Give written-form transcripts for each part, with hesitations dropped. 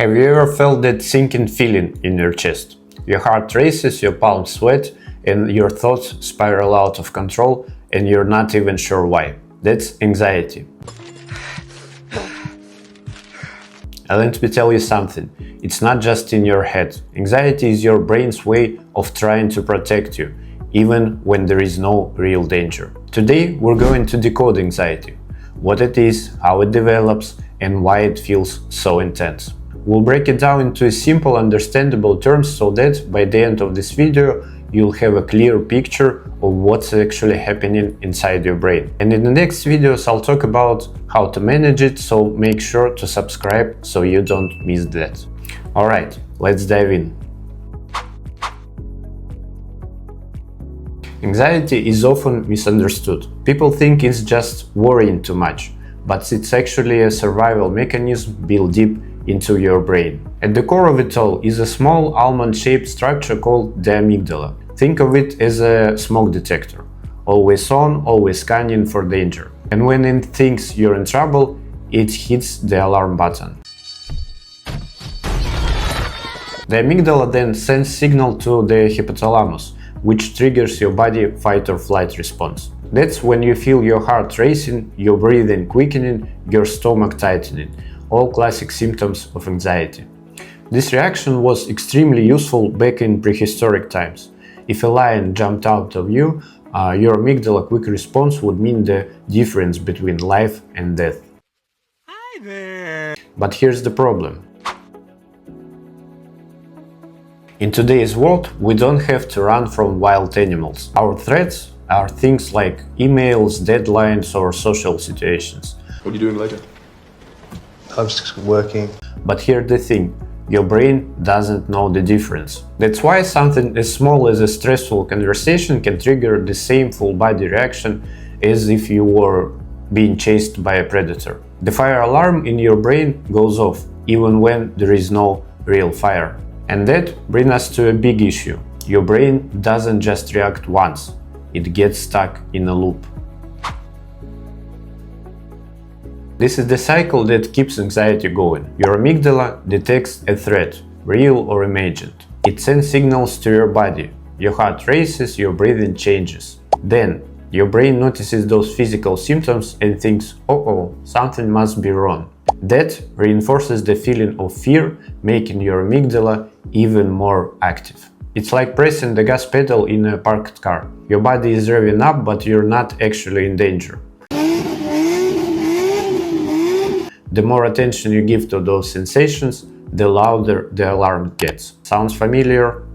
Have you ever felt that sinking feeling in your chest? Your heart races, your palms sweat, and your thoughts spiral out of control, and you're not even sure why. That's anxiety. And let me tell you something, it's not just in your head. Anxiety is your brain's way of trying to protect you, even when there is no real danger. Today we're going to decode anxiety, what it is, how it develops, and why it feels so intense. We'll break it down into simple, understandable terms so that by the end of this video you'll have a clear picture of what's actually happening inside your brain. And in the next videos I'll talk about how to manage it, so make sure to subscribe so you don't miss that. Alright, let's dive in. Anxiety is often misunderstood. People think it's just worrying too much, but it's actually a survival mechanism built deep into your brain. At the core of it all is a small almond-shaped structure called the amygdala. Think of it as a smoke detector, always on, always scanning for danger. And when it thinks you're in trouble, it hits the alarm button. The amygdala then sends signal to the hypothalamus, which triggers your body fight or flight response. That's when you feel your heart racing, your breathing quickening, your stomach tightening, all classic symptoms of anxiety. This reaction was extremely useful back in prehistoric times. If a lion jumped out of you, your amygdala quick response would mean the difference between life and death. Hi there! But here's the problem. In today's world, we don't have to run from wild animals. Our threats are things like emails, deadlines, or social situations. What are you doing later? I'm just working. But here's the thing, your brain doesn't know the difference. That's why something as small as a stressful conversation can trigger the same full body reaction as if you were being chased by a predator. The fire alarm in your brain goes off, even when there is no real fire. And that brings us to a big issue. Your brain doesn't just react once, it gets stuck in a loop. This is the cycle that keeps anxiety going. Your amygdala detects a threat, real or imagined. It sends signals to your body. Your heart races, your breathing changes. Then, your brain notices those physical symptoms and thinks, uh-oh, something must be wrong. That reinforces the feeling of fear, making your amygdala even more active. It's like pressing the gas pedal in a parked car. Your body is revving up, but you're not actually in danger. The more attention you give to those sensations, the louder the alarm gets. Sounds familiar?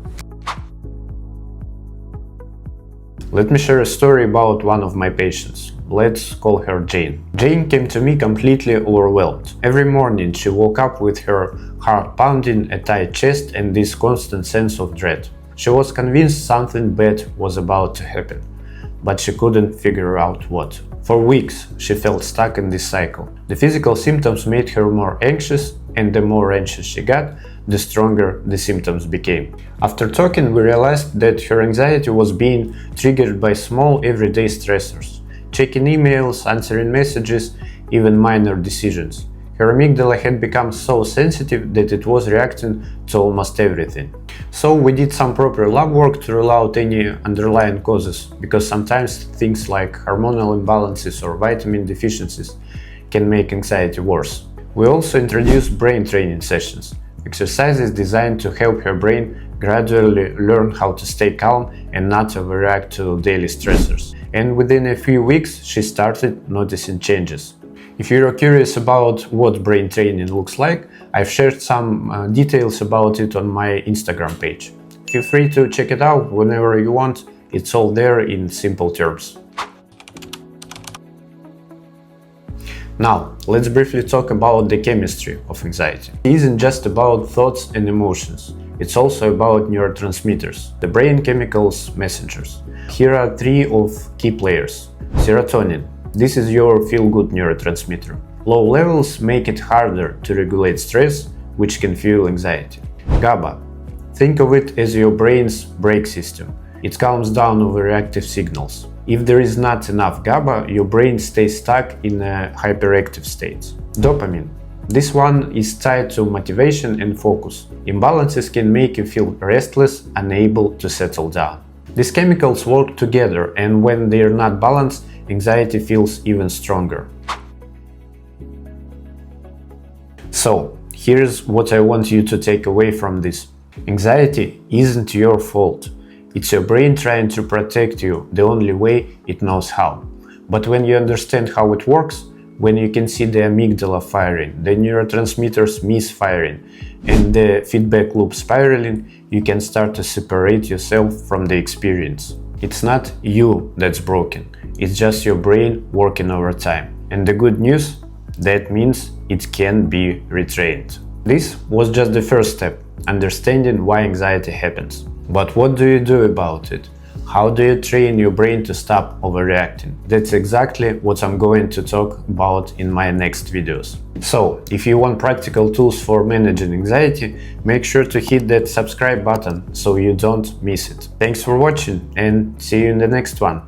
Let me share a story about one of my patients. Let's call her Jane. Jane came to me completely overwhelmed. Every morning she woke up with her heart pounding, a tight chest, and this constant sense of dread. She was convinced something bad was about to happen, but she couldn't figure out what. For weeks, she felt stuck in this cycle. The physical symptoms made her more anxious, and the more anxious she got, the stronger the symptoms became. After talking, we realized that her anxiety was being triggered by small everyday stressors, checking emails, answering messages, even minor decisions. Her amygdala had become so sensitive that it was reacting to almost everything. So we did some proper lab work to rule out any underlying causes, because sometimes things like hormonal imbalances or vitamin deficiencies can make anxiety worse. We also introduced brain training sessions, exercises designed to help her brain gradually learn how to stay calm and not overreact to daily stressors. And within a few weeks, she started noticing changes. If you're curious about what brain training looks like, I've shared some details about it on my Instagram page. Feel free to check it out whenever you want, it's all there in simple terms. Now, let's briefly talk about the chemistry of anxiety. It isn't just about thoughts and emotions, it's also about neurotransmitters, the brain chemicals messengers. Here are three of key players. Serotonin. This is your feel-good neurotransmitter. Low levels make it harder to regulate stress, which can fuel anxiety. GABA. Think of it as your brain's brake system. It calms down overreactive signals. If there is not enough GABA, your brain stays stuck in a hyperactive state. Dopamine. This one is tied to motivation and focus. Imbalances can make you feel restless, unable to settle down. These chemicals work together, and when they're not balanced, anxiety feels even stronger. So, here's what I want you to take away from this. Anxiety isn't your fault. It's your brain trying to protect you the only way it knows how. But when you understand how it works, when you can see the amygdala firing, the neurotransmitters misfiring, and the feedback loop spiraling, you can start to separate yourself from the experience. It's not you that's broken, it's just your brain working overtime. And the good news? That means it can be retrained. This was just the first step, understanding why anxiety happens. But what do you do about it? How do you train your brain to stop overreacting? That's exactly what I'm going to talk about in my next videos. So, if you want practical tools for managing anxiety, make sure to hit that subscribe button so you don't miss it. Thanks for watching and see you in the next one.